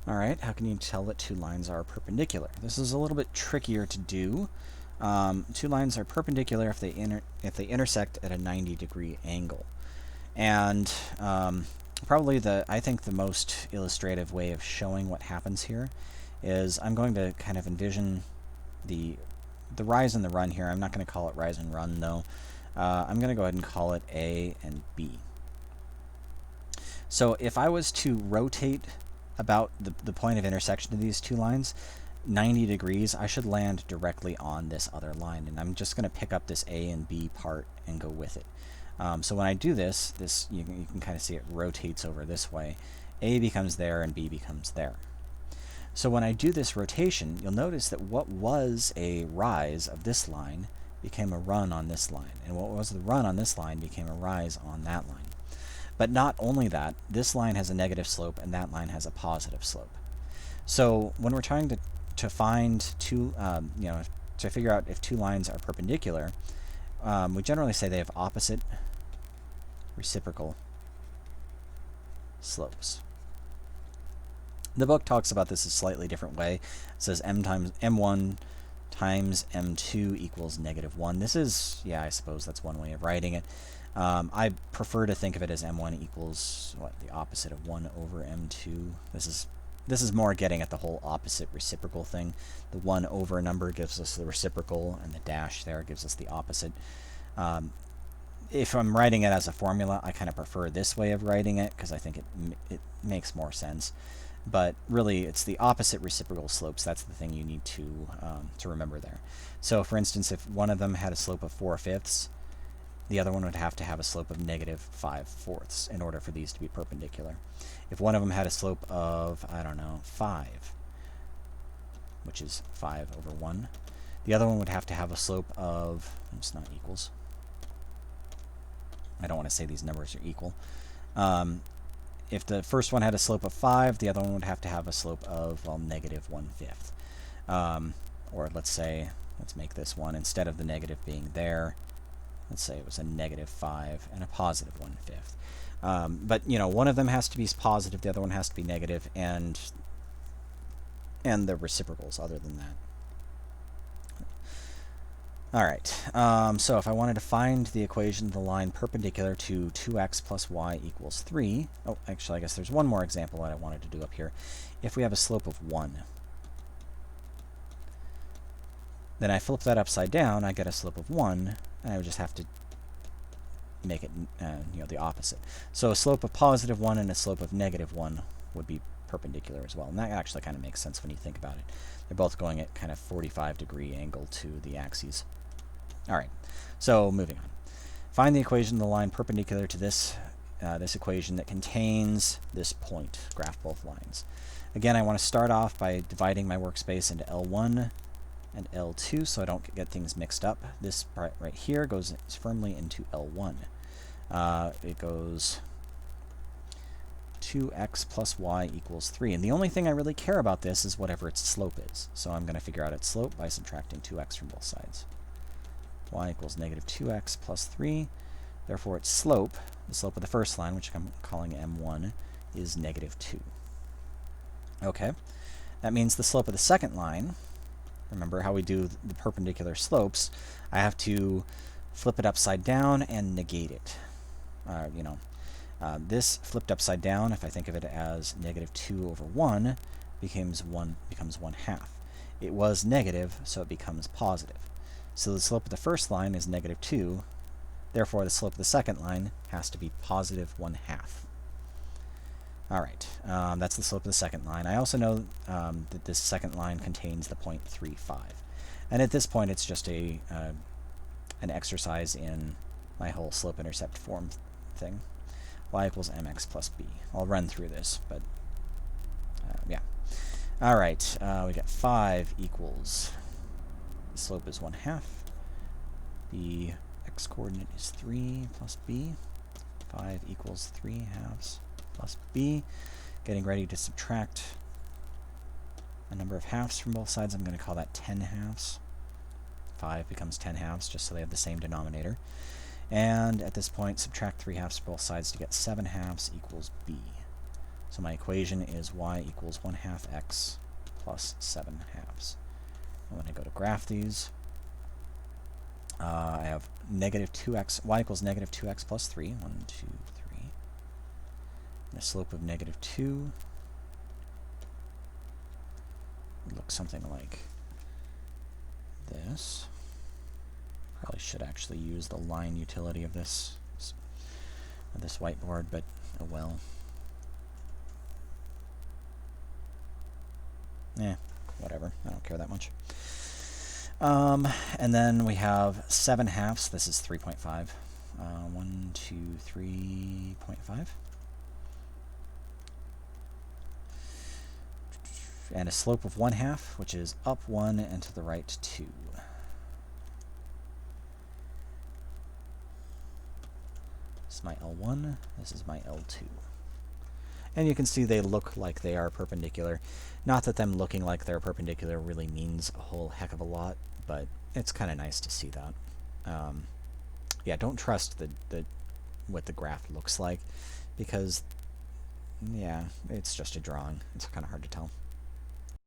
Alright, how can you tell that two lines are perpendicular? This is a little bit trickier to do. Two lines are perpendicular if they intersect at a 90-degree angle. And probably I think the most illustrative way of showing what happens here is I'm going to kind of envision the rise and the run here. I'm not going to call it rise and run though. I'm going to go ahead and call it A and B. So if I was to rotate about the point of intersection of these two lines 90 degrees, I should land directly on this other line, and I'm just going to pick up this A and B part and go with it. So when I do this you can kind of see it rotates over this way. A becomes there and B becomes there. So when I do this rotation, you'll notice that what was a rise of this line became a run on this line, and what was the run on this line became a rise on that line. But not only that, this line has a negative slope and that line has a positive slope. So when we're trying to find two, to figure out if two lines are perpendicular, we generally say they have opposite reciprocal slopes. The book talks about this a slightly different way. It says M1 times M2 equals -1. This is, yeah, I suppose that's one way of writing it. I prefer to think of it as M1 equals the opposite of 1 over M2. This is more getting at the whole opposite reciprocal thing. The 1 over number gives us the reciprocal, and the dash there gives us the opposite. If I'm writing it as a formula, I kind of prefer this way of writing it because I think it makes more sense. But really, it's the opposite reciprocal slopes. That's the thing you need to remember there. So, for instance, if one of them had a slope of 4/5, the other one would have to have a slope of -5/4 in order for these to be perpendicular. If one of them had a slope of, I don't know, 5, which is 5 over 1, the other one would have to have a slope of, it's not equals. I don't want to say these numbers are equal. If the first one had a slope of 5, the other one would have to have a slope of, well, -1/5. Or let's make this one, instead of the negative being there, let's say it was a -5 and a positive 1/5. But, one of them has to be positive, the other one has to be negative, and the reciprocals other than that. Alright, so if I wanted to find the equation of the line perpendicular to 2x plus y equals 3, oh, actually, I guess there's one more example that I wanted to do up here. If we have a slope of 1, then I flip that upside down, I get a slope of 1, and I would just have to make it the opposite. So a slope of +1 and a slope of -1 would be perpendicular as well, and that actually kind of makes sense when you think about it. They're both going at kind of 45-degree angle to the axes. Alright, so moving on. Find the equation of the line perpendicular to this equation that contains this point. Graph both lines. Again, I want to start off by dividing my workspace into L1 and L2 so I don't get things mixed up. This part right here goes firmly into L1. It goes 2x plus y equals 3. And the only thing I really care about this is whatever its slope is. So I'm going to figure out its slope by subtracting 2x from both sides. Y equals -2x plus 3. Therefore, its slope, the slope of the first line, which I'm calling M1, is -2. Okay, that means the slope of the second line, remember how we do the perpendicular slopes, I have to flip it upside down and negate it. This flipped upside down, if I think of it as -2 over 1, becomes 1/2. It was negative, so it becomes positive. So the slope of the first line is -2, therefore the slope of the second line has to be +1/2. Alright, that's the slope of the second line. I also know that this second line contains the point 3,5. And at this point it's just an exercise in my whole slope-intercept form thing. Y equals mx plus b. I'll run through this, but yeah. Alright, we got 5 equals, the slope is 1/2. The x-coordinate is 3 plus b. 5 equals 3/2 plus b. Getting ready to subtract a number of halves from both sides. I'm going to call that 10/2. 5 becomes 10/2, just so they have the same denominator. And at this point, subtract 3/2 from both sides to get 7/2 equals b. So my equation is y equals 1/2 x plus 7/2. And when I go to graph these, I have negative 2x, y equals negative 2x plus 3. 1, 2, 3. And a slope of negative 2 would look something like this. Probably should actually use the line utility of this whiteboard, but oh well. Whatever. I don't care that much. And then we have 7/2. This is 3.5. 1, 2, 3.5. And a slope of 1/2, which is up 1 and to the right 2. This is my L1. This is my L2. And you can see they look like they are perpendicular. Not that them looking like they're perpendicular really means a whole heck of a lot, but it's kind of nice to see that. Yeah, don't trust what the graph looks like, because, yeah, it's just a drawing. It's kind of hard to tell.